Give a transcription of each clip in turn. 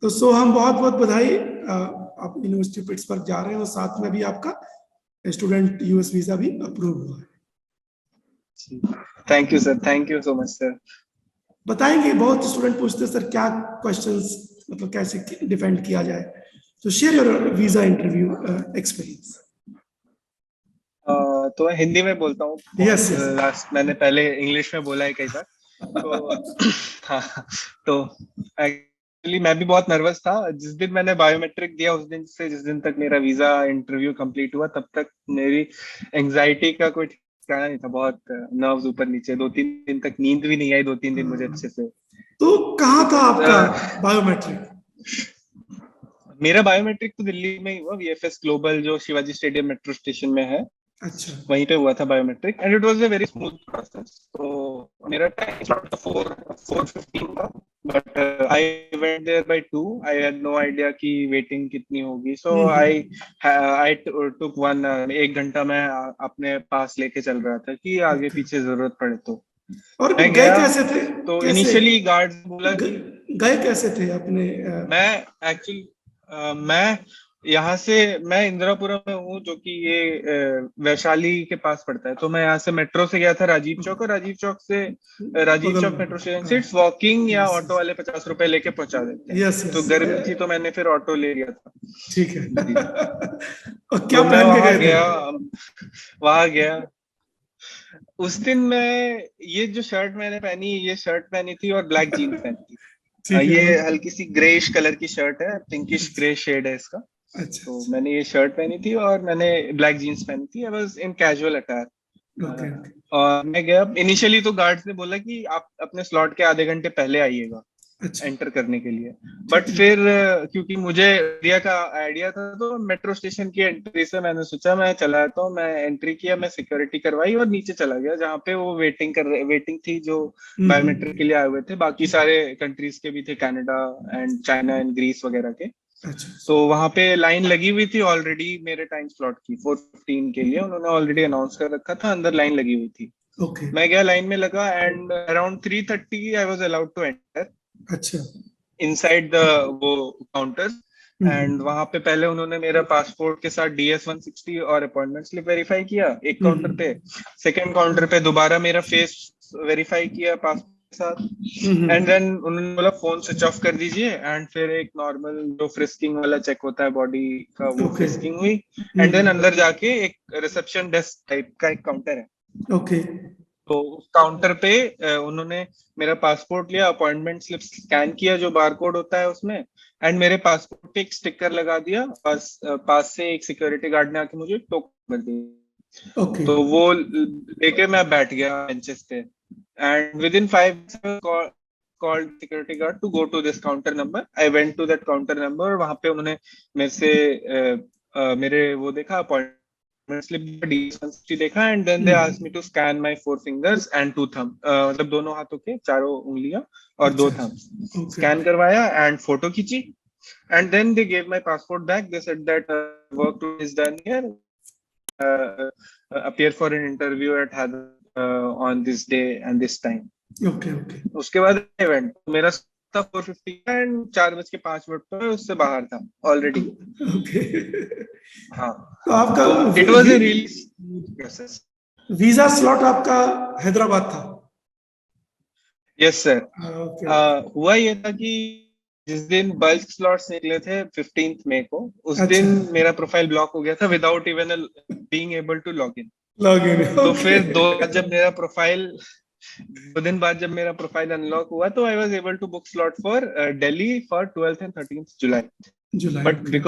तो सोहम, बहुत बहुत बधाई। आप यूनिवर्सिटी पिट्सबर्ग जा रहे हैं और साथ में भी आपका स्टूडेंट यूएस वीजा भी अप्रूव हुआ है। Thank you sir, thank you so much sir. बताएंगे, बहुत स्टूडेंट पूछते हैं सर क्या क्वेश्चंस, मतलब कैसे डिफेंड किया जाए, तो share your visa interview experience. तो मैं हिंदी में बोलता हूँ। Yes yes. लास्ट मैंने पहले इंग्लिश में बोला है कई बार, तो हाँ। तो एक्चुअली मैं भी बहुत नर्वस था जिस दिन मैंने बायोमेट्रिक दिया, उस दिन से जिस दिन तक मेरा वीजा इंटरव्यू कंप्लीट हुआ तब तक मेरी एंजाइटी का कोई ठिकाना नहीं था। बहुत नर्व्स ऊपर नीचे, 2-3 दिन तक नींद भी नहीं आई, 2-3 दिन मुझे अच्छे से। तो कहाँ था आपका बायोमेट्रिक? मेरा बायोमेट्रिक तो दिल्ली में ही हुआ, वीएफएस ग्लोबल जो शिवाजी स्टेडियम मेट्रो स्टेशन में है, अच्छा, वहीं पे हुआ था biometric, and it was a very smooth process. तो मेरा टाइम स्लॉट 4:15 था, but I went there by 2। I had no idea कि वेटिंग कितनी होगी, सो आई टुक 1 घंटा मैं अपने पास लेके चल रहा था कि आगे पीछे जरूरत पड़े तो। और मैं गए गया कैसे थे? तो कैसे इनिशियली गार्ड्स बोला कि गए कैसे थे अपने? मैं एक्चुअली मैं यहाँ से, मैं इंदिरापुरम में हूँ जो कि ये वैशाली के पास पड़ता है। तो मैं यहाँ से मेट्रो से गया था राजीव चौक, और राजीव चौक से राजीव बगल चौक में, मेट्रो स्टेशन हाँ। से इट्स वॉकिंग, या यस ऑटो वाले 50 रुपए लेके पहुंचा देते हैं। यस तो यस, गर्मी थी तो मैंने फिर ऑटो ले लिया था। ठीक है। जी। और क्या तो मैं पहन के वहां गए थे? गया, वहां गया उस दिन मैं, ये जो शर्ट मैंने पहनी, ये शर्ट पहनी थी और ब्लैक जीन्स पहनी थी। ठीक है। ये हल्की सी ग्रेइश कलर की शर्ट है, पिंकिश ग्रे शेड है इसका। अच्छा तो अच्छा, मैंने ये शर्ट पहनी थी और मैंने ब्लैक जीन्स पहनी थी। I was in casual okay attire. Okay, और मैं गया, इनिशियली तो गार्ड्स ने बोला कि आप अपने स्लॉट के आधे घंटे पहले आइएगा अच्छा, एंटर करने के लिए। बट ठीक है। फिर क्योंकि मुझे एरिया का आइडिया था, तो मेट्रो स्टेशन की एंट्री से मैंने सोचा मैं चला जाता हूँ। मैं एंट्री किया, मैं सिक्योरिटी करवाई और नीचे चला गया जहाँ पे वो वेटिंग थी, जो बायोमेट्रिक के लिए आए हुए थे। बाकी सारे कंट्रीज के भी थे, Canada and China and Greece वगैरह के। अच्छा तो वहां पे लाइन लगी हुई थी ऑलरेडी, मेरे टाइम स्लॉट की 4:15 के लिए उन्होंने ऑलरेडी अनाउंस कर रखा था, अंदर लाइन लगी हुई थी। ओके, मैं गया, लाइन में लगा, and around 3:30 I was allowed to enter अच्छा। इनसाइड द वो काउंटर। एंड वहां पे पहले उन्होंने मेरा पासपोर्ट के साथ DS-160 और अपॉइंटमेंट स्लिप वेरीफाई किया एक काउंटर पे। सेकंड काउंटर पे दोबारा मेरा फेस वेरीफाई किया पासपोर्ट के साथ। एंड देन उन्होंने बोला फोन स्विच ऑफ कर दीजिए, एंड फिर एक नॉर्मल जो फ्रिस्किंग वाला चेक होता है बॉडी का, वो ओके फ्रिस्किंग हुई। एंड देन अंदर जाके एक रिसेप्शन डेस्क टाइप का एक काउंटर है। ओके, तो उस काउंटर पे उन्होंने मेरा पासपोर्ट लिया, अपॉइंटमेंट स्लिप स्कैन किया जो बारकोड होता है उसमें, एंड मेरे पासपोर्ट पे एक स्टिकर लगा दिया। और पास से एक सिक्योरिटी गार्ड ने आके मुझे टोकन कर दिया। ओके, तो वो लेके मैं बैठ गया बेंचेस पे, and within 5 called security guard to go to this counter number. I went to that counter number, और वहां पे उन्होंने मेरे से मेरे वो देखा, अपॉइंटमेंट स्लिप DS-160 देखा, and then they asked me to scan my 4 fingers and 2 thumb, मतलब दोनों हाथों के चारों उंगलियां और अच्छा 2 थंब्स। अच्छा, ओके स्कैन ओके, करवाया एंड फोटो खींची, and then they gave my passport back. They said that work is done here. Appear for an interview at Hyderabad on this day and this time. Okay okay, उसके बाद event मेरा था 4:50 and 4:05 पर उससे बाहर था already. Okay. हाँ तो हाँ, आपका तो it was a really smooth process. Visa slot आपका हैदराबाद था? Yes sir. ओके ओके, हुआ ये था कि जिस दिन बल्क स्लॉट्स निकले थे 15 मई को, उस अच्छा, दिन मेरा प्रोफाइल ब्लॉक हो गया था without even being able to log in. Log in, तो ओके। फिर 2 दिन बाद जब मेरा प्रोफाइल अनलॉक हुआ, तो I was able to book slot for Delhi for 12th and 13th July. July, but okay.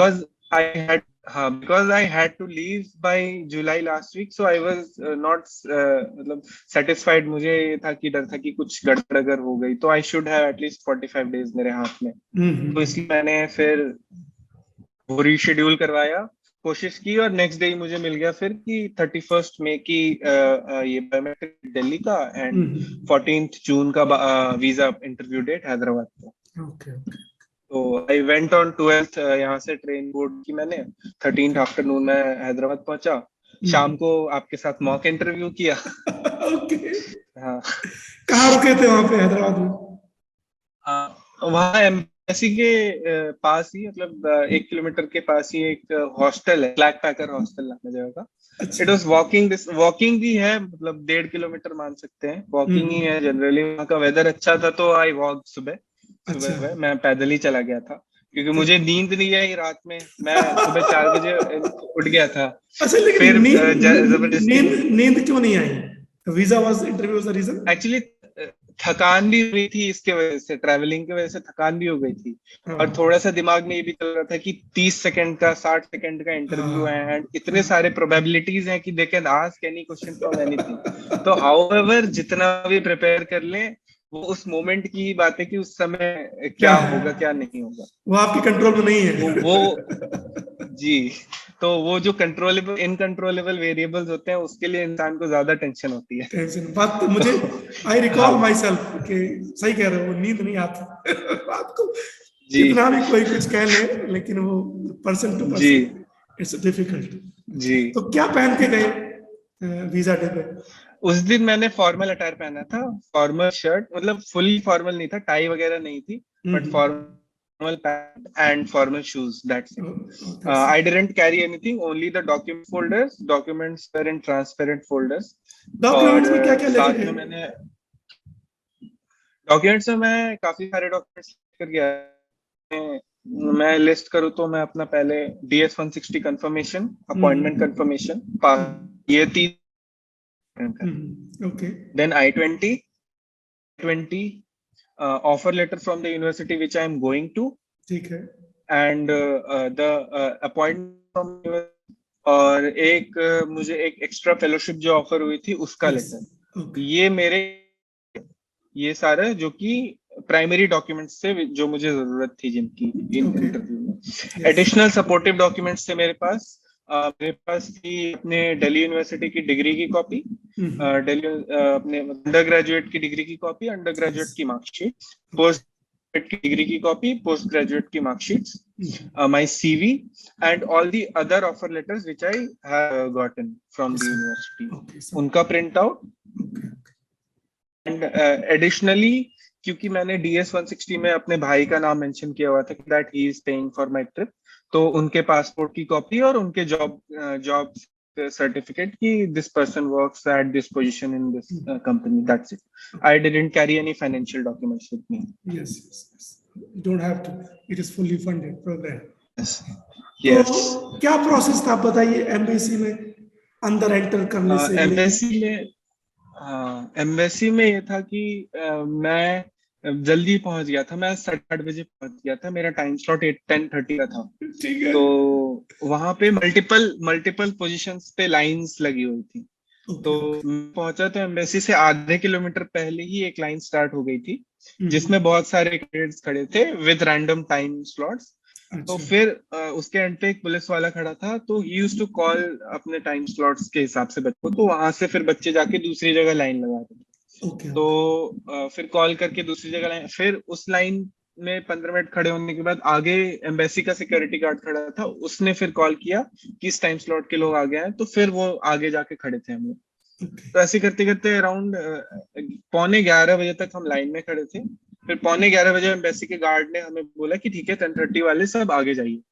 because I had to leave by July last week, so I was not मतलब satisfied। मुझे ये था कि डर था कि कुछ गड़बड़ अगर हो गई तो I should have at least 45 days मेरे हाथ में। तो इसलिए मैंने फिर वो रीशेड्यूल करवाया, कोशिश की, और नेक्स्ट डे ही मुझे मिल गया फिर कि 31st मई की ये बायोमेट्रिक दिल्ली का, एंड 14th जून का वीजा इंटरव्यू डेट हैदराबाद का। ओके ओके, तो आई वेंट ऑन 12th, यहाँ से ट्रेन बोर्ड की मैंने। 13th आफ्टरनून में हैदराबाद पहुंचा, शाम को आपके साथ मॉक इंटरव्यू किया। ओके। हाँ, कहाँ रुके थे वहां पे हैदराबाद में? वहाँ एम्बेसी के पास ही, मतलब 1 किलोमीटर के पास ही एक हॉस्टल है, फ्लैग पैकर हॉस्टल नाम है जगह का। अच्छा। इट वॉज वॉकिंग भी है, मतलब 1.5 किलोमीटर मान सकते हैं, वॉकिंग ही है जनरली। वहाँ का वेदर अच्छा था तो आई वॉक सुबह अच्छा। सुबह मैं पैदल ही चला गया था, क्योंकि ठीक। मुझे नींद नहीं आई रात में। मैं सुबह 4 बजे उठ गया था। अच्छा, लेकिन फिर जबरदस्ती नींद नींद क्यों नहीं आई? Visa was interview was the reason? Actually थकान भी हुई थी इसके वजह से, ट्रैवलिंग की वजह से थकान भी हो गई थी। और हाँ थोड़ा सा दिमाग में ये भी चल रहा था कि 30 सेकंड का 60 सेकंड का इंटरव्यू है, हाँ एंड इतने सारे प्रोबेबिलिटीज हैं कि they can ask any question from anything. तो हाउएवर जितना भी प्रिपेयर कर लें, वो उस मोमेंट की बात है कि उस समय क्या क्या है, होगा क्या नहीं होगा। वो आपके कंट्रोल में नहीं तो है। वो जी, तो वो जो कंट्रोलेबल इनकंट्रोलेबल वेरिएबल्स होते हैं, उसके लिए इंसान को ज्यादा टेंशन होती है। टेंशन बात तो मुझे, तो आई रिकॉल हाँ माई सेल्फ कि सही कह रहे हो, वो नींद नहीं आती रात को, जी कितना भी कोई कुछ कह ले, लेकिन वो पर्सन टू जी पर्सन इट्स डिफिकल्ट। जी। तो क्या पहन के गए वीजा डे पे? उस दिन मैंने फॉर्मल अटायर पहना था, फॉर्मल शर्ट, मतलब फुली फॉर्मल नहीं था, टाई वगैरह नहीं थी, but hmm. Formal pant and formal shoes, that's it. That's I didn't carry anything, only the document folders. Documents were in transparent folders. और डॉक्यूमेंट्स में क्या क्या लेके साथ गए? में मैंने डॉक्यूमेंट्स में मैं काफी सारे डॉक्यूमेंट्स लेकर गया। मैं लिस्ट करूँ तो मैं अपना पहले DS-160 confirmation, appointment hmm. Confirmation, पास, ये 3। Okay. Then I-20 offer letter from the university which I am going to, ठीक है। and the appointment from university, और एक मुझे एक एक्स्ट्रा फेलोशिप जो ऑफर हुई थी उसका यस। लेटर। ओके। ये मेरे, ये सारे जो कि प्राइमरी डॉक्यूमेंट्स थे जो मुझे जरूरत थी जिनकी ओके। इंटरव्यू में। यस। एडिशनल सपोर्टिव डॉक्यूमेंट्स थे मेरे पास। मेरे पास थी अपने दिल्ली यूनिवर्सिटी की डिग्री की कॉपी, दिल्ली अपने अंडर ग्रेजुएट की डिग्री की कॉपी, अंडर यस। ग्रेजुएट की मार्कशीट, ओके। पोस्ट की डिग्री की कॉपी, पोस्ट ग्रेजुएट की marksheets, my CV, and all the other offer letters which I have gotten from the university, okay सब। उनका print out. Okay. And additionally, क्योंकि मैंने DS-160 में अपने भाई का नाम मेंशन किया हुआ था कि that he is paying for my trip, तो उनके पासपोर्ट की कॉपी और उनके जॉब सर्टिफिकेट कि this person works at this position in this company, that's it. I didn't carry any financial documents with me. Yes yes yes, you don't have to, it is fully funded program. Yes yes. तो क्या process था, आप बताइए, embassy में अंदर enter करने से लेके? एम्बेसी में, हाँ एम्बेसी में ये था कि मैं जल्दी पहुंच गया था, मैं 8:30 बजे पहुंच गया था, मेरा टाइम स्लॉट 10:30 का था। ठीक है। तो वहां पे मल्टीपल मल्टीपल पोजीशंस पे लाइंस लगी हुई थी। ओके तो ओके। मैं पहुंचा तो एम्बेसी से आधे किलोमीटर पहले ही एक लाइन स्टार्ट हो गई थी, जिसमें बहुत सारे कैंडिडेट्स खड़े थे विद रैंडम टाइम स्लॉट्स। तो अच्छा। फिर उसके एंड पे एक पुलिस वाला खड़ा था, तो ही यूज्ड टू कॉल अपने टाइम स्लॉट्स के हिसाब से बच्चों, तो वहां से फिर बच्चे जाके दूसरी जगह लाइन लगाते थे। ओके तो ओके। फिर कॉल करके दूसरी जगह लाइन, फिर उस लाइन में 15 मिनट खड़े होने के बाद आगे एम्बेसी का सिक्योरिटी गार्ड खड़ा था, उसने फिर कॉल किया कि इस टाइम स्लॉट के लोग आ गए हैं, तो फिर वो आगे जाके खड़े थे हम लोग। ओके। तो ऐसे करते करते अराउंड 11:45 बजे तक हम लाइन में खड़े थे। फिर 11:45 बजे एम्बेसी के गार्ड ने हमें बोला कि ठीक है 10:30 वाले सब आगे जाइए।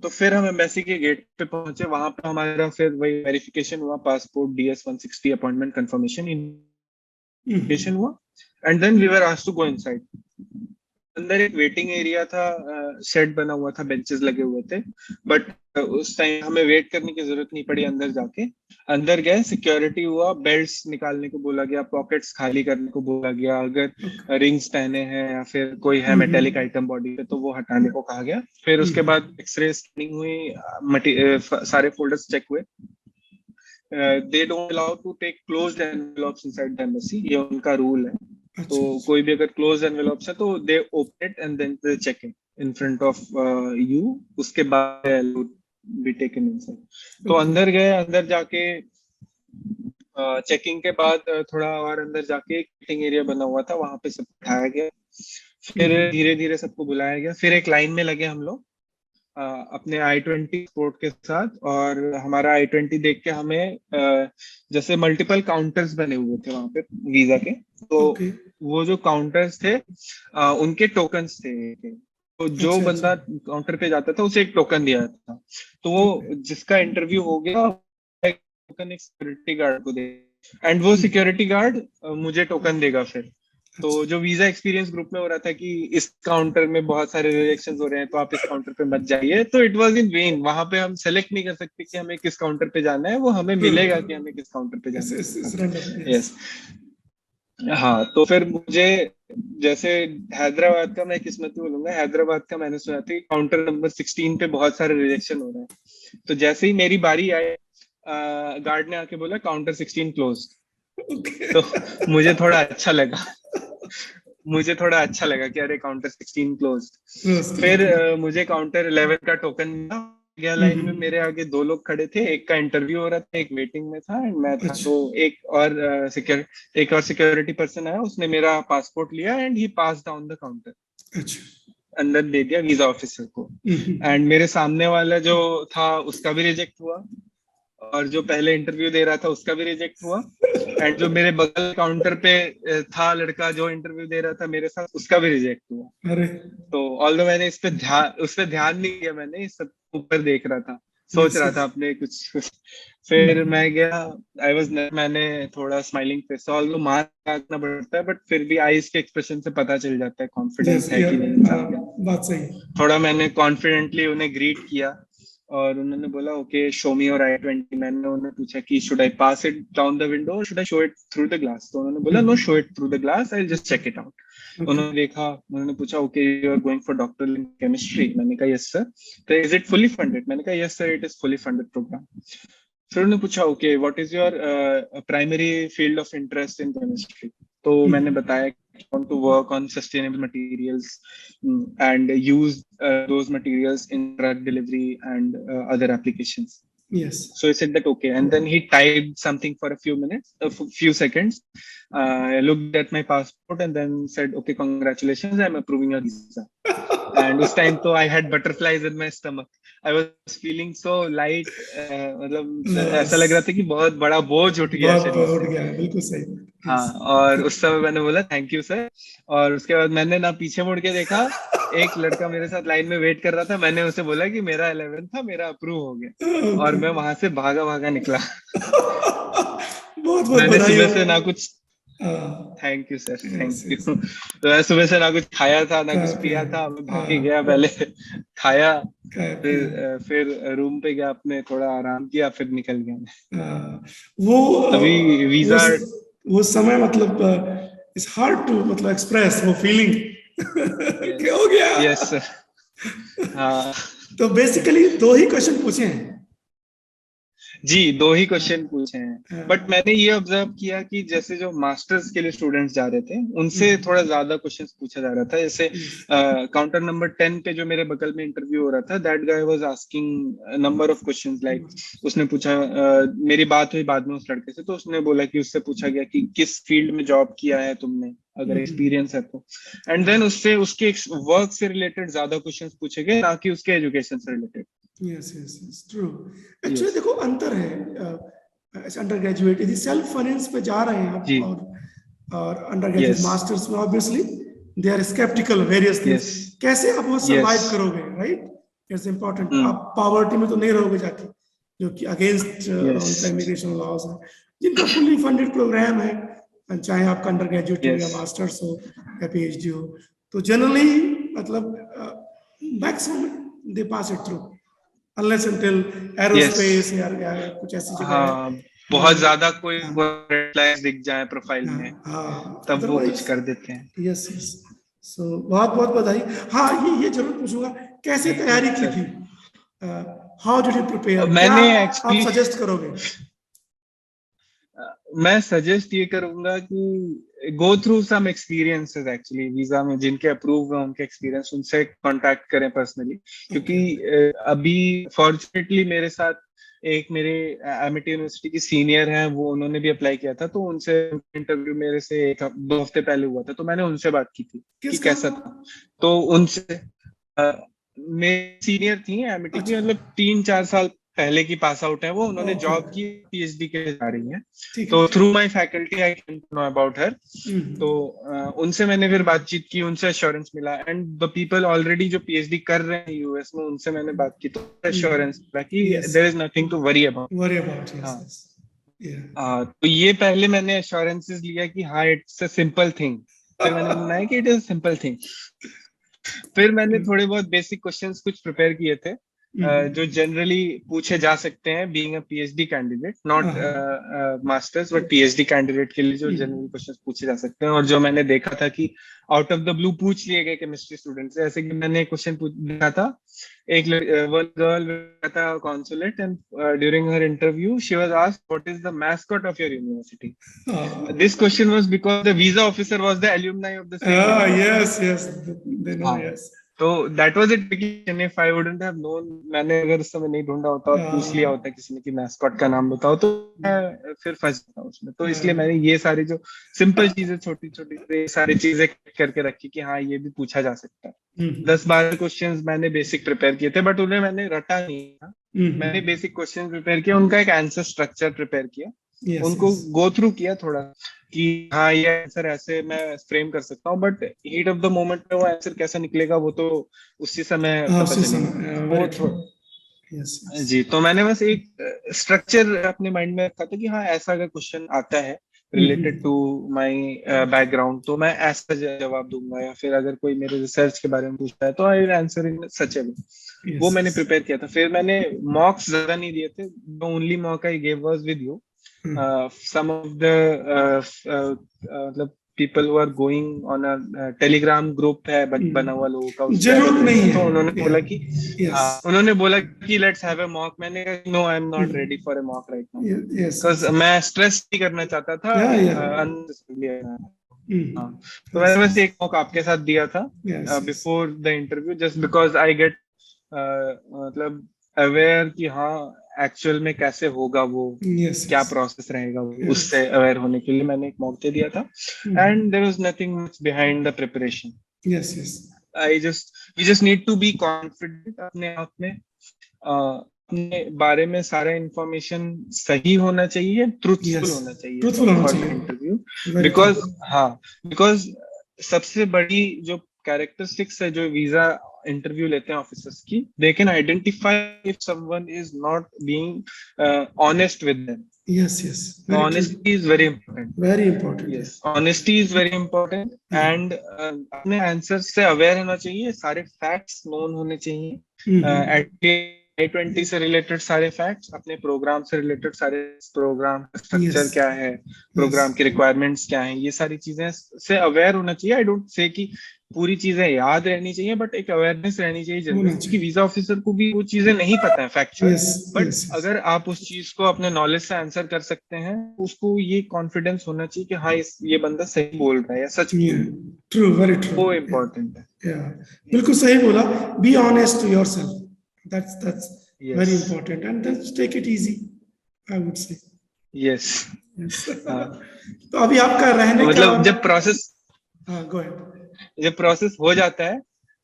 तो फिर हम एम्बेसी के गेट पे पहुंचे, वहां पे हमारा फिर वही वेरिफिकेशन हुआ, passport, DS-160, appointment confirmation, initiation हुआ, and then we were asked to go inside. अंदर एक वेटिंग एरिया था, शेड बना हुआ था, बेंचेस लगे हुए थे, बट उस टाइम हमें वेट करने की जरूरत नहीं पड़ी। अंदर जाके अंदर गए, सिक्योरिटी हुआ, बेल्ट्स निकालने को बोला गया, पॉकेट्स खाली करने को बोला गया, अगर रिंग्स पहने हैं या फिर कोई है मेटेलिक आइटम बॉडी पे तो वो हटाने को कहा गया। फिर उसके बाद एक्सरे स्कैनिंग हुई, सारे फोल्डर्स चेक हुए। They don't allow to take closed envelopes inside the embassy, ये उनका रूल है। तो अच्छा कोई भी अगर क्लोज एनवेलप्स है तो they open it and then they check in front of you, उसके बाद बी टेकन इनसाइड। तो ओके। अंदर गए, अंदर जाके चेकिंग के बाद थोड़ा और अंदर जाके एक मीटिंग एरिया बना हुआ था, वहां पे सब बिठाया गया। फिर धीरे धीरे सबको बुलाया गया, फिर एक लाइन में लगे हम लोग अपने I-20 स्पोर्ट के साथ। और हमारा I-20 देख के हमें जैसे मल्टीपल काउंटर्स बने हुए थे वहां पे वीजा के, तो ओके। वो जो काउंटर्स थे उनके टोकन्स थे। तो जो अच्छा, बंदा काउंटर पे जाता था उसे एक टोकन दिया था, तो वो जिसका इंटरव्यू हो गया टोकन एक सिक्योरिटी गार्ड को दे, एंड वो सिक्योरिटी गार्ड मुझे टोकन देगा फिर। तो अच्छा, जो वीजा एक्सपीरियंस ग्रुप में हो रहा था कि इस काउंटर में बहुत सारे रिजेक्शन हो रहे हैं तो आप इस काउंटर पे मत जाइए, तो इट वाज इन वेन। वहां पे हम सेलेक्ट नहीं कर सकते कि हमें किस काउंटर पे जाना है, वो हमें ट्रू, मिलेगा ट्रू, कि हमें किस काउंटर पे जाना इट्स है। Random, yes. यस। हाँ, तो फिर मुझे जैसे हैदराबाद का मैं किस्मती बोलूंगा, हैदराबाद का मैंने सुना था कि काउंटर नंबर 16 पे बहुत सारे रिजेक्शन हो रहे हैं। तो जैसे ही मेरी बारी आई, गार्ड ने आके बोला काउंटर 16 क्लोज। ओके। तो मुझे थोड़ा अच्छा लगा, मुझे थोड़ा अच्छा लगा कि अरे काउंटर 16 क्लोज। क्लोज, फिर ओके। मुझे काउंटर 11 का टोकन मिला गया। लाइन में मेरे आगे दो लोग खड़े थे, एक का इंटरव्यू हो रहा था, एक वेटिंग में था एंड मैं था। अच्छा, तो एक और सिक्योरिटी पर्सन आया, उसने मेरा पासपोर्ट लिया and he pass down the counter, अच्छा। अंदर दे दिया वीजा ऑफिसर को। हम्म। एंड मेरे सामने वाला जो था उसका भी रिजेक्ट हुआ, और जो पहले इंटरव्यू दे रहा था उसका भी रिजेक्ट हुआ, एंड जो मेरे बगल काउंटर पे था लड़का जो इंटरव्यू दे रहा था मेरे साथ, उसका भी रिजेक्ट हुआ। अरे, तो ऑल्दो मैंने उस पे ध्यान नहीं दिया, मैंने इस सब ऊपर देख रहा था, सोच यस, रहा यस। था अपने कुछ। फिर मैं गया, आई वाज, मैंने थोड़ा स्माइलिंग फेस, ऑल्दो मास्क रखना पड़ता है बट फिर भी आईज के एक्सप्रेशन से पता चल जाता है यस, कॉन्फिडेंस है यार, कि नहीं इंसान के। बात सही। थोड़ा मैंने कॉन्फिडेंटली उन्हें ग्रीट किया, और उन्होंने बोला okay show me your I-20। मैंने उन्हें पूछा कि should I pass it down the window और should I show it through the glass, तो उन्होंने बोला no, show it through the glass, I just check it out. Okay. उन्होंने देखा, उन्होंने पूछा okay you are going for doctoral in chemistry, मैंने कहा यस सर। तो इज इट फुली फंडेड, मैंने कहा yes sir it is fully funded programme. फिर उन्होंने पूछा okay what is your primary field of interest in chemistry, तो मैंने बताया want to work on sustainable materials, and use those materials in drug delivery and other applications. Yes. So he said that okay, and then he typed something for a few minutes, a few seconds, looked at my passport and then said okay congratulations, I'm approving your visa. And उस time तो I had butterflies in my stomach. I was feeling so light, मतलब ऐसा लग रहा था कि बहुत बड़ा बोझ उठ गया बहुत शरीर बहुत उठ से। गया है, बिल्कुल सही। हाँ, और उस समय मैंने बोला थैंक यू सर, और उसके बाद मैंने ना पीछे मुड़ के देखा, एक लड़का मेरे साथ लाइन में वेट कर रहा था, मैंने उसे बोला कि मेरा 11 था, मेरा अप्रूव हो गया, और ओके। मैं वहां से भागा भागा निकला। बहुत बहुत मैंने बधाई सुबह हो। से ना कुछ, thank you sir, thank you. तो मैं सुबह से ना कुछ खाया था ना कुछ पिया था, मैं भाग के गया, पहले खाया, फिर रूम पे गया, अपने थोड़ा आराम किया, फिर निकल गया मैं। वो तभी वो वीजा। वो समय मतलब इट्स हार्ड टू मतलब एक्सप्रेस वो फीलिंग यस, क्या हो गया। Yes sir. हाँ तो बेसिकली दो ही क्वेश्चन पूछे हैं। जी, दो ही क्वेश्चन पूछे हैं, बट हाँ, मैंने ये ऑब्जर्व किया कि जैसे जो मास्टर्स के लिए स्टूडेंट्स जा रहे थे उनसे थोड़ा ज्यादा क्वेश्चंस पूछा जा रहा था। जैसे yes, काउंटर नंबर 10 पे जो मेरे बगल में इंटरव्यू हो रहा था, that guy was asking number of questions, like उसने पूछा, मेरी बात हुई बाद में उस लड़के से, तो उसने बोला कि उससे पूछा गया कि किस फील्ड में जॉब किया है तुमने, अगर एक्सपीरियंस है तो, एंड देन उससे उसके वर्क से रिलेटेड ज्यादा क्वेश्चंस पूछे गए, ना कि उसके एजुकेशन से related. Yes, yes, yes, true. Actually yes देखो अंतर है, अंडर ग्रेजुएट यदि सेल्फ फाइनेंस पे जा रहे हैं आप, जी। और अंडर ग्रेजुएट यस मास्टर्स में obviously they are sceptical various things, yes कैसे आप वो यस। सरवाइव करोगे, राइट। इट्स इंपॉर्टेंट, आप पॉवर्टी में तो नहीं रहोगे जाके, जो कि अगेंस्ट यस उनका इमिग्रेशन लॉज है। जिनका फुल्ली फंडेड प्रोग्राम है, चाहे आपका अंडर ग्रेजुएट हो या यस मास्टर्स हो या PhD हो, तो जनरली मतलब maximum they pass it through, unless until yes. Aerospace या कुछ ऐसी जगह है हाँ, बहुत जहाँ। ज्यादा कोई हाँ, रेड फ्लैग्स दिख जाए प्रोफाइल में, हाँ, तब वो कुछ अदरवाइज कर देते हैं। Yes, yes. सो बहुत बहुत बधाई। हाँ, ये जरूर पूछूंगा, कैसे थैंक यू तैयारी की सर। थी, हाउ डिड यू प्रिपेयर, क्या मैंने आप एक्चुअली, सजेस्ट करोगे। मैं सजेस्ट ये करूंगा कि go through some experiences, actually visa में जिनके अप्रूव हुए उनके एक्सपीरियंस, उनसे कांटेक्ट करें पर्सनली, क्योंकि ओके, अभी फॉर्चुनेटली मेरे साथ एक मेरे एमिटी यूनिवर्सिटी की सीनियर हैं, वो उन्होंने भी अप्लाई किया था, तो उनसे इंटरव्यू मेरे से 2 हफ्ते पहले हुआ था, तो मैंने उनसे बात की थी कि किसका। कैसा था। तो उनसे मेरी सीनियर थी एमिटी की, अच्छा, मतलब 3-4 साल पहले की पास आउट है वो, उन्होंने Okay. जॉब की, पीएचडी के जा रही है। ठीक तो है। Through my faculty I came to know about her. Hmm, तो उनसे मैंने फिर बातचीत की, उनसे एश्योरेंस मिला, एंड द पीपल ऑलरेडी जो पीएचडी कर रहे हैं यूएस में, उनसे मैंने बात की, तो एश्योरेंस मिला कि Yes. There is nothing to worry about. worry about, yes, हाँ। yes. Yeah. तो ये पहले मैंने एश्योरेंसेस लिया कि हाँ इट्स अ सिंपल थिंग, फिर मैंने बनाया कि इट इज सिंपल थिंग। फिर मैंने थोड़े बहुत बेसिक क्वेश्चंस कुछ प्रिपेयर किए थे, जो जनरली पूछे जा सकते हैं being a PhD candidate, not masters but PhD candidate के लिए जो जनरल क्वेश्चंस पूछे जा सकते हैं, और जो मैंने देखा था कि आउट ऑफ द ब्लू पूछ लिए गए केमिस्ट्री स्टूडेंट से। ऐसे कि मैंने क्वेश्चन देखा था, एक वन गर्ल था consulate, and during her interview she was asked what is the mascot of your university. This question was because the visa officer was the alumni of the same university. Yes, they know, हाँ, yes. तो that was a tricky question. If I wouldn't have known, मैंने अगर उस समय नहीं ढूंढा होता और पूछ लिया होता किसी ने कि मैस्कॉट का नाम बताओ, तो मैं फिर फंस जाता उसमें। तो इसलिए मैंने ये सारी जो सिंपल चीजें, छोटी छोटी सारी चीजें करके रखी कि हाँ ये भी पूछा जा सकता है। 10-12 क्वेश्चंस मैंने बेसिक प्रिपेयर किए थे, बट उन्हें मैंने रटा नहीं था। मैंने बेसिक क्वेश्चन प्रिपेयर किया, उनका एक आंसर स्ट्रक्चर प्रिपेयर किया, उनको गो थ्रू किया थोड़ा कि हाँ ये आंसर ऐसे मैं फ्रेम कर सकता हूँ, but heat of the moment में वो आंसर कैसा निकलेगा वो तो उसी समय पता चलेगा। जी, तो मैंने बस एक स्ट्रक्चर अपने माइंड में रखा था कि हाँ ऐसा अगर क्वेश्चन आता है रिलेटेड टू माय बैकग्राउंड तो मैं ऐसा जवाब दूंगा, या फिर अगर कोई मेरे रिसर्च के बारे में पूछता है तो आई विल आंसर इन सच अ वे। वो मैंने प्रिपेयर किया था। फिर मैंने मॉक्स ज्यादा नहीं दिए थे, the only mock I gave was with you. some of the मतलब people who are going on a telegram group है बना हुआ लोगों का, जरूरत नहीं है। तो उन्होंने बोला कि उन्होंने बोला कि let's have a mock। मैंने कहा no I am not ready for a mock right now because मैं स्ट्रेस नहीं करना चाहता था unnecessarily। हाँ, तो मैंने बस एक मॉक आपके साथ दिया था before the interview, just because I get मतलब अवेयर कि हाँ एक्चुअल में कैसे होगा वो, क्या प्रोसेस रहेगा वो, उससे अवेयर होने के लिए मैंने एक मॉक दे दिया था। And there was nothing much behind the preparation. We just need to be confident अपने आप में, अपने बारे में सारा इंफॉर्मेशन सही होना चाहिए, ट्रूथफुल होना चाहिए इंटरव्यू। बिकॉज सबसे बड़ी जो कैरेक्टरिस्टिक्स है जो वीजा इंटरव्यू लेते हैं ऑफिसर्स की, they can identify if someone is not being honest with them. Honesty is very important. Yes, honesty is very important. And अपने आंसर से अवेयर होना चाहिए, सारे फैक्ट्स नोन होने चाहिए। I-20 से रिलेटेड सारे फैक्ट्स, अपने प्रोग्राम से रिलेटेड सारे, प्रोग्राम स्ट्रक्चर क्या है, प्रोग्राम की रिक्वायरमेंट्स क्या हैं, ये सारी चीजें से अवेयर होना चाहिए। आई डोंट से कि पूरी चीजें याद रहनी चाहिए, बट एक अवेयरनेस रहनी चाहिए जनरल, क्योंकि वीजा ऑफिसर को भी वो चीजें नहीं पता है फैक्चुअल, बट अगर आप उस चीज को अपने नॉलेज से आंसर कर सकते हैं, उसको ये कॉन्फिडेंस होना चाहिए कि हाँ ये बंदा सही बोल रहा है या सच। ट्रू, वेरी ट्रू, वो इम्पोर्टेंट है। बिल्कुल सही बोला। Be honest to yourself, that's very important, and then take it easy, I would say. Yes. तो अभी आपका रहने मतलब जब प्रोसेस go ahead. जब प्रोसेस हो जाता है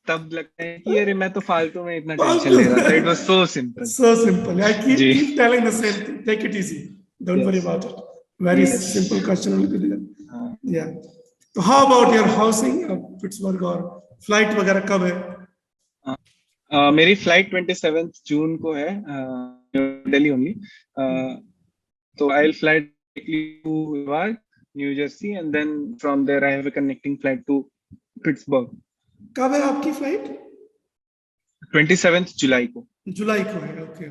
तब लगता है कि अरे मैं तो फालतू में इतना टेंशन ले रहा था। It was so simple. I keep telling the same thing. Take it easy. Don't worry about it. Very simple question. Yeah. So how about your housing, Pittsburgh, और फ्लाइट वगैरह कब है? मेरी फ्लाइट 27 जून को है, दिल्ली ओनली। तो I will fly directly to New York, New Jersey, and then from there I have a connecting flight to Pittsburgh. कब है आपकी फ्लाइट? 27 जुलाई को। जुलाई को है। Okay,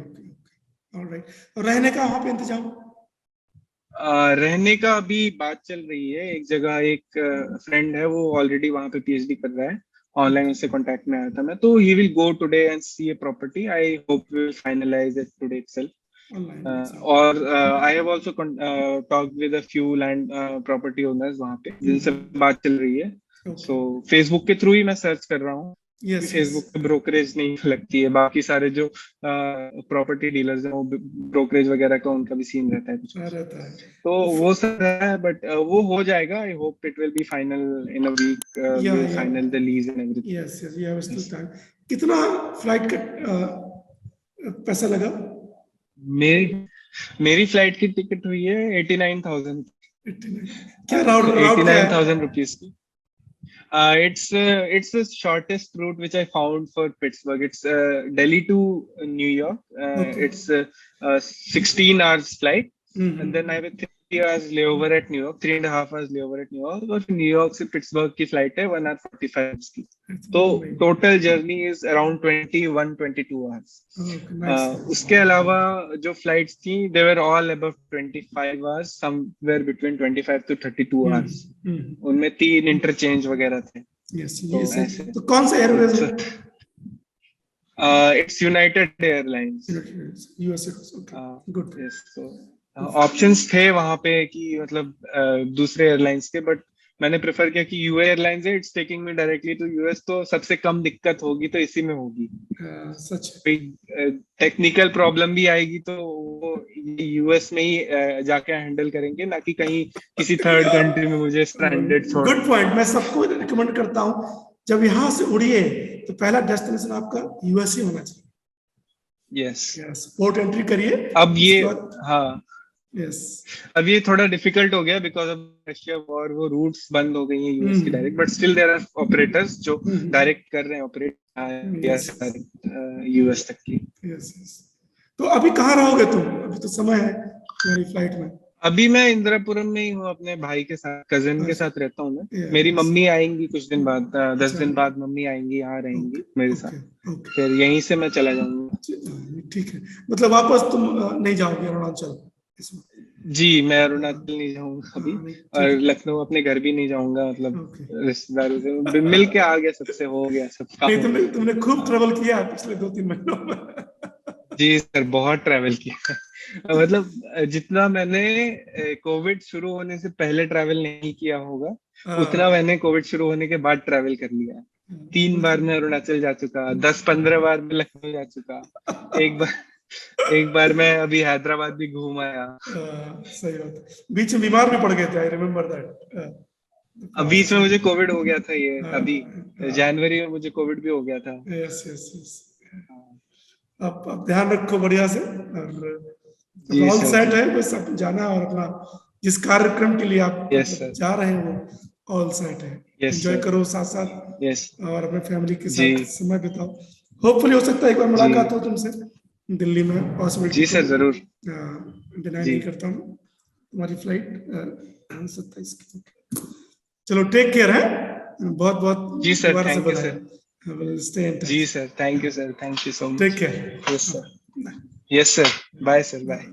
alright. और रहने का वहां पे इंतजाम? रहने का अभी बात चल रही है। एक जगह एक फ्रेंड है, वो ऑलरेडी वहां पे पीएचडी कर रहा है, ऑनलाइन उससे कांटेक्ट में आया था मैं, तो he will go today and see a property. I hope we will finalise it today itself. और I have also talked with a few land property owners वहां पे, जिनसे बात चल रही है। सो फेसबुक के थ्रू ही मैं सर्च कर रहा हूँ। फेसबुक पे ब्रोकरेज नहीं लगती है, बाकी सारे जो प्रॉपर्टी डीलर्स हैं वो ब्रोकरेज वगैरह का उनका भी सीन रहता है कुछ रहता है, तो वो सब है, बट वो हो जाएगा। I hope it will be final in a week, final the lease and everything. Yes, you have still time. कितना फ्लाइट का पैसा लगा? मेरी फ्लाइट की टिकट हुई है 89,000। 89 क्या राउट क्या है? 89,000 रुपीज की। It's the shortest route which I found for Pittsburgh. It's Delhi to New York. Okay. It's a 16 hours flight, hmm, and then I have a 3 hours layover at New York, 3.5 hours layover at New York, और New York से Pittsburgh की flight है 1 hour 45 minutes की। तो total journey is around 21-22 hours। Okay, nice. उसके अलावा जो flights थी they were all above 25 hours, somewhere between 25 to 32 hours। उनमें 3 इंटरचेंज वगैरह थे। यस तो ये ऐसे तो कौन सा एयरवेज है? It's United airlines. US okay good. Yes, तो ऑप्शंस थे वहां पे कि मतलब दूसरे एयरलाइंस के, बट मैंने प्रेफर किया कि यूए एयरलाइंस है, it's taking me directly to US, तो सबसे कम दिक्कत होगी तो इसी में होगी। सच टेक्निकल प्रॉब्लम भी आएगी तो वो यूएस में ही जाके हैंडल करेंगे, ना कि कहीं किसी थर्ड कंट्री में मुझे स्ट्रैंडेड छोड़। Good point. मैं सबको रिकमेंड करता हूँ जब यहाँ से उड़िए तो पहला डेस्टिनेशन आपका यूएस ही होना चाहिए। यस, पोर्ट एंट्री करिए। अब ये हाँ यस अब ये थोड़ा डिफिकल्ट हो गया बिकॉज ऑफ रशिया और वो रूट्स बंद हो गई हैं यूएस की direct, but still there are operators जो डायरेक्ट कर रहे हैं ऑपरेट यूएस तक की। यस तो अभी कहाँ रहोगे तुम? अभी तो समय है तुम्हारी फ्लाइट में। अभी मैं इंदिरापुरम में ही हूँ, अपने भाई के साथ, कजिन के साथ रहता हूँ मैं। मेरी मम्मी आएंगी कुछ दिन बाद, 10 दिन बाद मम्मी आएंगी, यहाँ रहेंगी मेरे साथ। फिर यहीं से मैं चला जाऊंगा। ठीक है, मतलब वापस तुम नहीं जाओगे अरुणाचल? जी, मैं अरुणाचल नहीं जाऊंगा अभी, और लखनऊ अपने घर भी नहीं जाऊंगा, मतलब रिश्तेदारों से मिल के आ गया, सबसे हो गया सब काम। तुमने खूब ट्रेवल किया पिछले 2-3 महीनों में। जी सर, बहुत ट्रैवल किया। मतलब जितना मैंने कोविड शुरू होने से पहले ट्रैवल नहीं किया होगा, उतना मैंने कोविड शुरू होने के बाद ट्रैवल कर लिया। 3 बार मैं अरुणाचल जा चुका, 10-15 बार मैं लखनऊ जा चुका, एक बार मैं अभी हैदराबाद भी घूम आया। सही बात। बीच में बीमार भी पड़ गए थे, आई रिमेम्बर दैट। अब बीच में मुझे कोविड हो गया था, ये अभी जनवरी में मुझे कोविड भी हो गया था। Yes yes yes. अब ध्यान रखो बढ़िया से, और ऑल सेट है, बस अब जाना और अपना जिस कार्यक्रम के लिए आप जा रहे हैं वो ऑल सेट है। एंजॉय करो साथ साथ, और अपने फैमिली के साथ समय बिताओ। होपफुली हो सकता है एक बार मुलाकात हो तुमसे दिल्ली में, पॉसिबिलिटी। जी सर, जरूर। डिनाई नहीं करता हूँ। तुम्हारी फ्लाइट 27 की। चलो टेक केयर है, बहुत बहुत। जी सर, थैंक यू सर। जी sir, thank you sir, thank you so much. Take care. Yes sir, bye sir, bye.